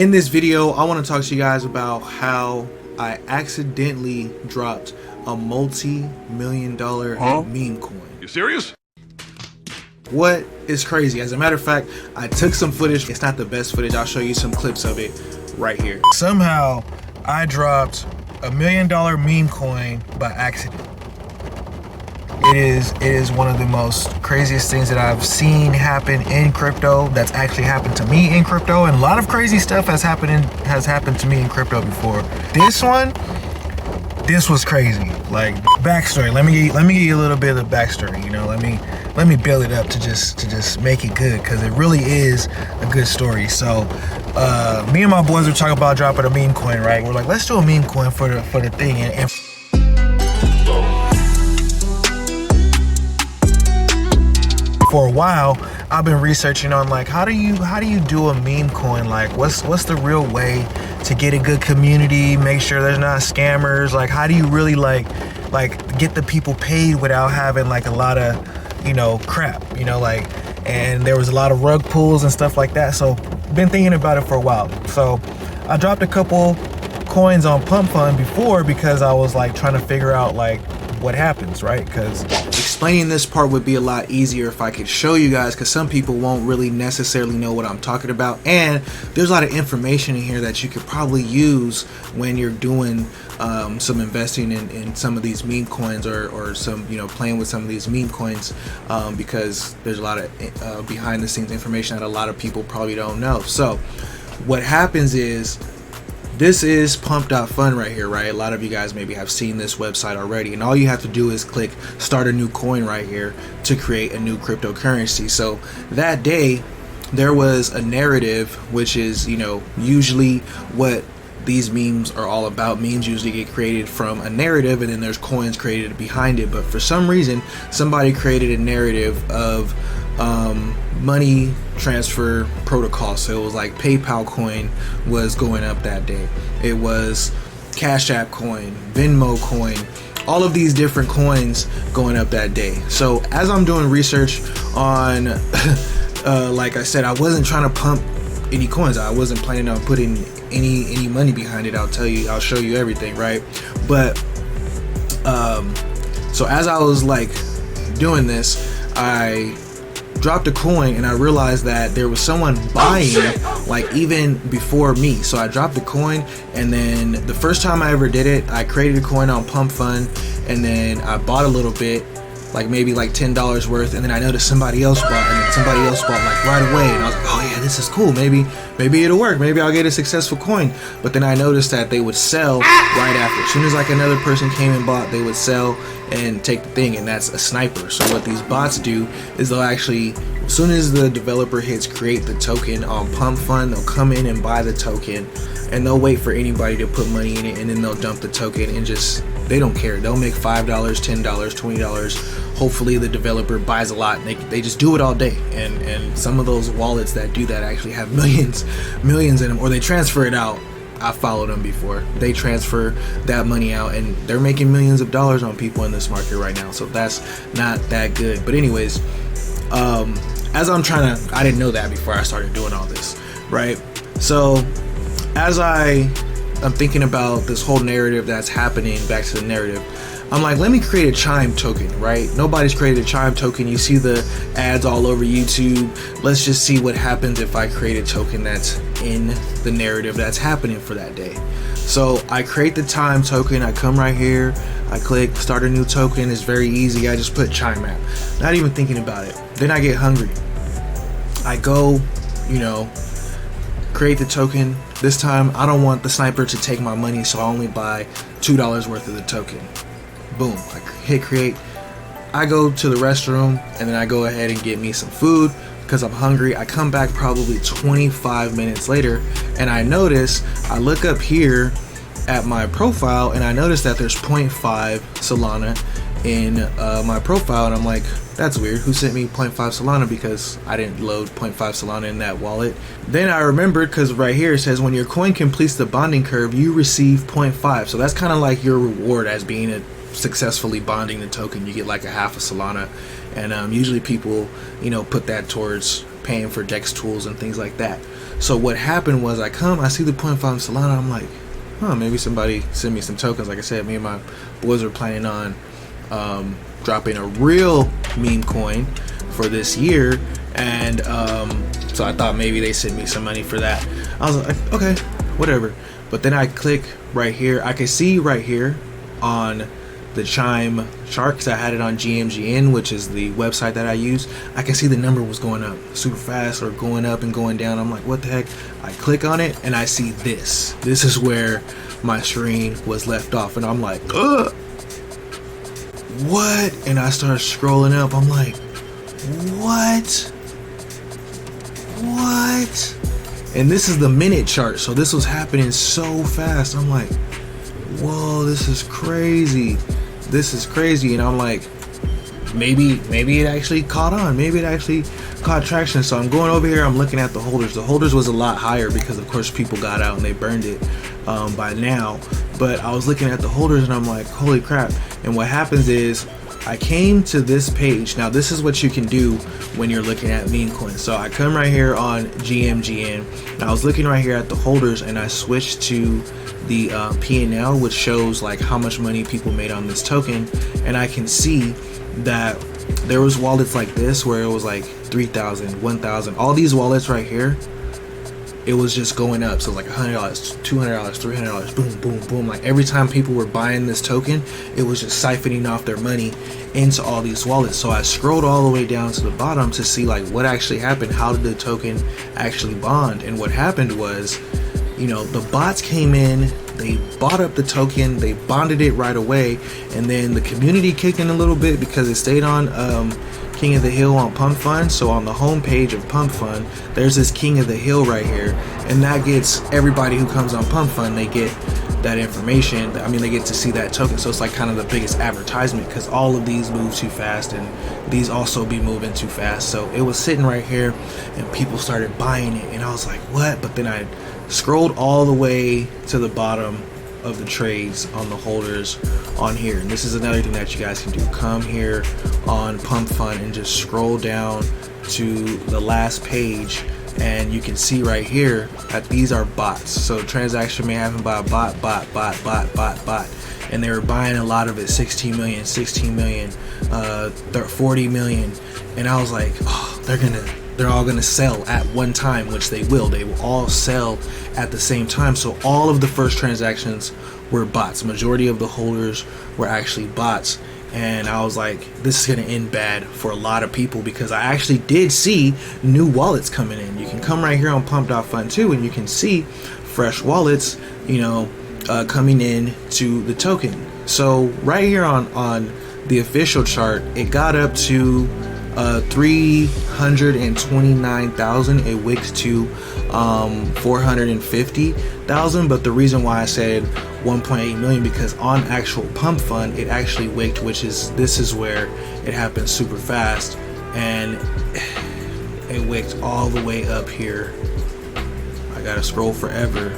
In this video, I want to talk to you guys about how I accidentally dropped a multi-million-dollar meme coin. You serious? What is crazy? As a matter of fact, I took some footage. It's not the best footage. I'll show you some clips of it right here. Somehow, I dropped $1 million meme coin by accident. It is one of the most craziest things that I've seen happen in crypto. That's actually happened to me in crypto, and a lot of crazy stuff has happened to me in crypto before. This was crazy. Like, backstory. Let me give you a little bit of the backstory. You know, let me build it up to just make it good, because it really is a good story. So, me and my boys were talking about dropping a meme coin, right? We're like, let's do a meme coin for the thing, and for a while, I've been researching on like how do you do a meme coin? Like what's the real way to get a good community, make sure there's not scammers? Like how do you really like get the people paid without having like a lot of, crap, like, and there was a lot of rug pulls and stuff like that. So been thinking about it for a while. So I dropped a couple coins on Pump Fund before because I was like trying to figure out like what happens, right? Because explaining this part would be a lot easier if I could show you guys, because some people won't really necessarily know what I'm talking about, and there's a lot of information in here that you could probably use when you're doing some investing in some of these meme coins, or some playing with some of these meme coins, because there's a lot of behind the scenes information that a lot of people probably don't know. So what happens is, this is pump.fun right here, right? A lot of you guys maybe have seen this website already, and all you have to do is click start a new coin right here to create a new cryptocurrency. So that day there was a narrative, which is usually what these memes are all about. Memes usually get created from a narrative, and then there's coins created behind it. But for some reason, somebody created a narrative of money transfer protocol. So it was like PayPal coin was going up that day. It was Cash App coin, Venmo coin, all of these different coins going up that day. So as I'm doing research on like I said, I wasn't trying to pump any coins. I wasn't planning on putting any money behind it. I'll show you everything, right? But so as I was like doing this, I dropped a coin, and I realized that there was someone buying like even before me. So I dropped the coin, and then the first time I ever did it, I created a coin on Pump Fund, and then I bought a little bit, like maybe like $10 worth, and then I noticed somebody else bought, and then somebody else bought like right away, and I was like, oh yeah, this is cool, maybe it'll work, maybe I'll get a successful coin. But then I noticed that they would sell right after. As soon as like another person came and bought, they would sell and take the thing, and that's a sniper. So what these bots do is they'll actually, as soon as the developer hits create the token on Pump Fund, they'll come in and buy the token, and they'll wait for anybody to put money in it, and then they'll dump the token, and just, they don't care. They'll make $5, $10, $20. Hopefully the developer buys a lot, and they just do it all day. And some of those wallets that do that actually have millions in them, or they transfer it out. I followed them before. They transfer that money out, and they're making millions of dollars on people in this market right now. So that's not that good. But anyways, as I didn't know that before I started doing all this, right? So as I'm thinking about this whole narrative that's happening, back to the narrative, I'm like, let me create a Chime token, right? Nobody's created a Chime token. You see the ads all over YouTube. Let's just see what happens if I create a token that's in the narrative that's happening for that day. So I create the Chime token. I come right here. I click start a new token. It's very easy. I just put Chime app, not even thinking about it. Then I get hungry. I go, create the token. This time I don't want the sniper to take my money, so I only buy $2 worth of the token. Boom, I hit create. I go to the restroom, and then I go ahead and get me some food because I'm hungry. I come back probably 25 minutes later, and I look up here at my profile, and I notice that there's 0.5 Solana in my profile, and I'm like, that's weird. Who sent me 0.5 Solana? Because I didn't load 0.5 Solana in that wallet. Then I remembered, because right here it says when your coin completes the bonding curve, you receive 0.5. So that's kind of like your reward as being successfully bonding the token. You get like a half a Solana, and usually people put that towards paying for Dex tools and things like that. So what happened was I see the 0.5 Solana, I'm like, maybe somebody send me some tokens. Like I said, me and my boys are planning on dropping a real meme coin for this year, and so I thought maybe they sent me some money for that. I was like, okay, whatever. But then I click right here, I can see right here on the Chime chart, because I had it on GMGN, which is the website that I use. I can see the number was going up super fast, or going up and going down. I'm like, what the heck? I click on it and I see this is where my screen was left off, and I'm like, ugh, what? And I start scrolling up. I'm like, what? And this is the minute chart, so this was happening so fast. I'm like, whoa, this is crazy. And I'm like, maybe it actually caught on. Maybe it actually caught traction. So I'm going over here, I'm looking at the holders. The holders was a lot higher because of course people got out and they burned it by now. But I was looking at the holders and I'm like, holy crap. And what happens is I came to this page. Now this is what you can do when you're looking at Memecoin. So I come right here on GMGN, and I was looking right here at the holders, and I switched to the P&L, which shows like how much money people made on this token. And I can see that there was wallets like this where it was like 3,000, 1,000, all these wallets right here, it was just going up. So like $100, $200, $300, boom, boom, boom. Like every time people were buying this token, it was just siphoning off their money into all these wallets. So I scrolled all the way down to the bottom to see like what actually happened. How did the token actually bond? And what happened was, you know, the bots came in, they bought up the token, they bonded it right away, and then the community kicked in a little bit because it stayed on King of the Hill on Pump Fund. So on the home page of Pump Fund, there's this King of the Hill right here, and that gets everybody who comes on Pump Fund, they get that information. I mean, they get to see that token. So it's like kind of the biggest advertisement, because all of these move too fast and these also be moving too fast. So it was sitting right here and people started buying it, and I was like, what? But then I scrolled all the way to the bottom of the trades on the holders on here, and this is another thing that you guys can do. Come here on Pump Fund and just scroll down to the last page, and you can see right here that these are bots. So transaction may happen by a bot, and they were buying a lot of it, 16 million, 40 million, and I was like, oh, they're all gonna sell at one time, which they will all sell at the same time. So all of the first transactions were bots. Majority of the holders were actually bots, and I was like, this is gonna end bad for a lot of people, because I actually did see new wallets coming in. You can come right here on Pump.Fund too, and you can see fresh wallets, you know, coming in to the token. So right here on the official chart, it got up to 329,000. It wicked to 450,000. But the reason why I said 1.8 million, because on actual Pump Fund it actually wicked, this is where it happened super fast, and it wicked all the way up here. I gotta scroll forever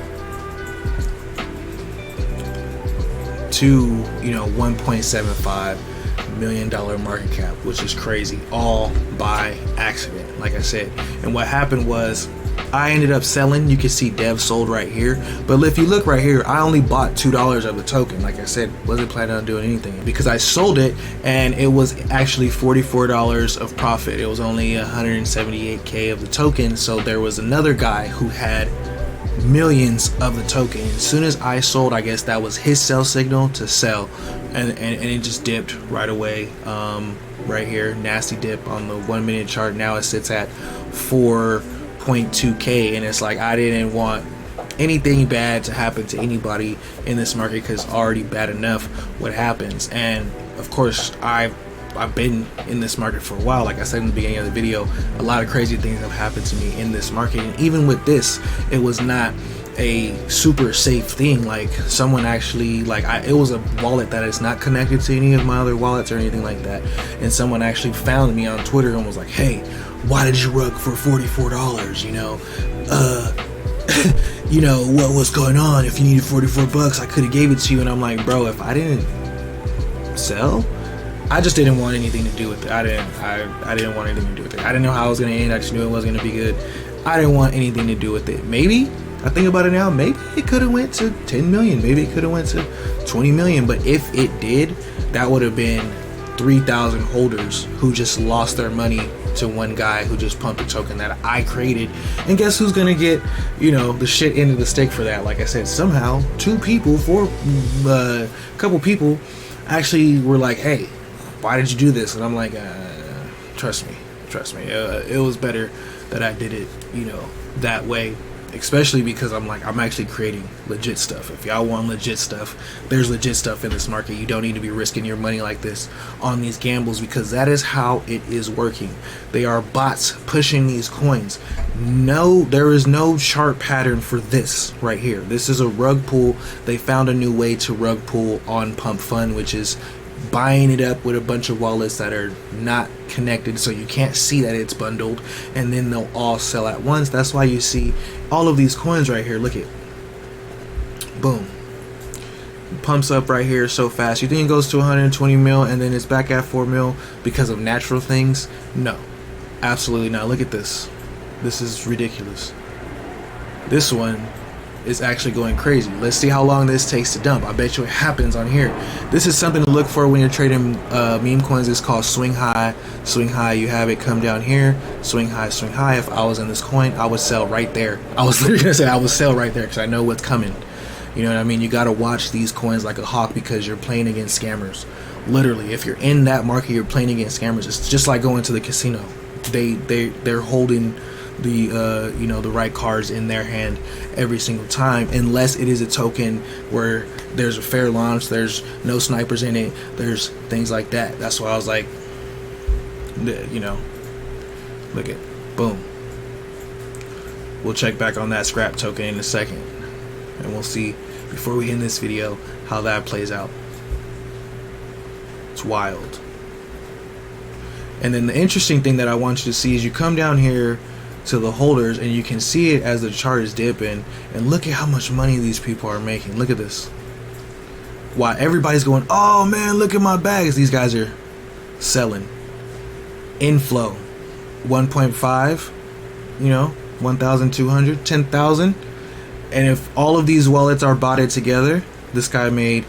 to, you know, 1.75 million market cap, which is crazy, all by accident, like I said. And what happened was I ended up selling. You can see Dev sold right here, but if you look right here, I only bought $2 of the token. Like I said, wasn't planning on doing anything, because I sold it and it was actually $44 of profit. It was only 178k of the token. So there was another guy who had millions of the token. As soon as I sold, I guess that was his sell signal to sell, and it just dipped right away. Right here, nasty dip on the 1 minute chart. Now it sits at 4.2k, and it's like, I didn't want anything bad to happen to anybody in this market, because already bad enough what happens. And of course, I've been in this market for a while. Like I said in the beginning of the video, a lot of crazy things have happened to me in this market. And even with this, it was not a super safe thing. Like someone actually, it was a wallet that is not connected to any of my other wallets or anything like that. And someone actually found me on Twitter and was like, hey, why did you rug for $44? You know, you know, what was going on? If you needed $44, I could have gave it to you. And I'm like, bro, if I didn't sell, I just didn't want anything to do with it. I didn't want anything to do with it. I didn't know how it was gonna end. I just knew it wasn't gonna be good. I didn't want anything to do with it. Maybe, I think about it now, maybe it could have went to 10 million. Maybe it could have went to 20 million. But if it did, that would have been 3,000 holders who just lost their money to one guy who just pumped a token that I created. And guess who's gonna get, you know, the shit end of the stick for that? Like I said, somehow a couple people actually were like, hey, why did you do this? And I'm like, trust me, it was better that I did it, you know, that way. Especially because I'm actually creating legit stuff. If y'all want legit stuff, there's legit stuff in this market. You don't need to be risking your money like this on these gambles, because that is how it is working. They are bots pushing these coins. No, there is no chart pattern for this right here. This is a rug pull. They found a new way to rug pull on Pump Fund, which is buying it up with a bunch of wallets that are not connected, so you can't see that it's bundled, and then they'll all sell at once. That's why you see all of these coins right here. Look at, boom, pumps up right here so fast. You think it goes to 120 mil and then it's back at 4 mil because of natural things? No, absolutely not. Look at this. This is ridiculous. This one is actually going crazy. Let's see how long this takes to dump. I bet you it happens on here. This is something to look for when you're trading meme coins. It's called swing high. Swing high, you have it come down here. Swing high, swing high. If I was in this coin, I would sell right there. I was literally gonna say I would sell right there because I know what's coming. You know what I mean? You gotta watch these coins like a hawk because you're playing against scammers. Literally, if you're in that market, you're playing against scammers. It's just like going to the casino. They're holding the you know, the right cards in their hand every single time, unless it is a token where there's a fair launch, there's no snipers in it, there's things like that. That's why I was like, you know, look at, boom. We'll check back on that scrap token in a second, and we'll see before we end this video how that plays out. It's wild. And then the interesting thing that I want you to see is you come down here to the holders and you can see it as the chart is dipping, and look at how much money these people are making. Look at this. Why everybody's going, oh man, look at my bags. These guys are selling. Inflow 1.5, you know, 1,200, 10,000. And if all of these wallets are botted together, this guy made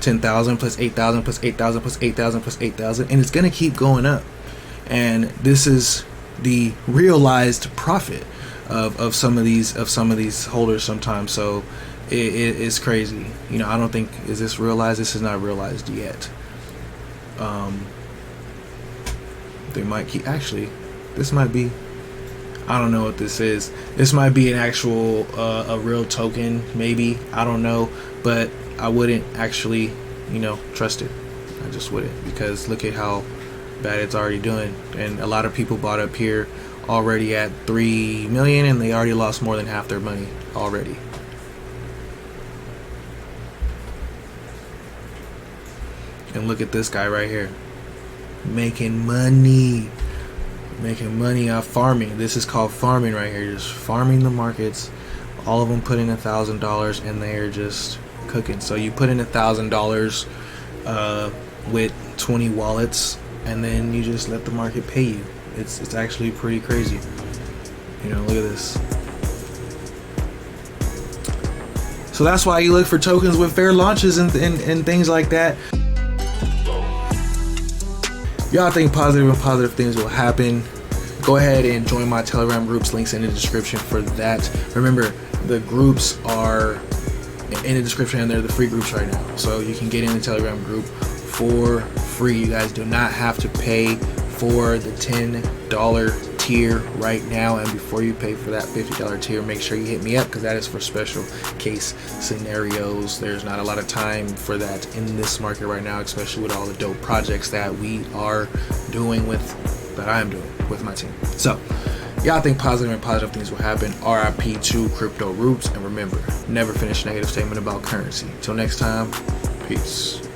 10,000 plus 8,000 plus 8,000 plus 8,000 plus 8,000, and it's gonna keep going up. And this is the realized profit of some of these holders sometimes. So it's crazy. You know, I don't think, is this realized? This is not realized yet. They might keep, actually this might be, I don't know what this is. This might be an actual a real token, maybe, I don't know, but I wouldn't actually, you know, trust it. I just wouldn't, because look at how bad it's already doing. And a lot of people bought up here already at 3 million, and they already lost more than half their money already. And look at this guy right here, making money off farming. This is called farming right here, just farming the markets. All of them put in $1,000 and they're just cooking. So you put in $1,000 with 20 wallets, and then you just let the market pay you. It's actually pretty crazy. You know, look at this. So that's why you look for tokens with fair launches and things like that. Y'all think positive and positive things will happen. Go ahead and join my Telegram groups. Links in the description for that. Remember, the groups are in the description, and they're the free groups right now. So you can get in the Telegram group for free. You guys do not have to pay for the $10 tier right now. And before you pay for that $50 tier, make sure you hit me up, because that is for special case scenarios. There's not a lot of time for that in this market right now, especially with all the dope projects that we are doing that I am doing with my team. So y'all think positive and positive things will happen. RIP to crypto roots, and remember, never finish a negative statement about currency. Till next time, peace.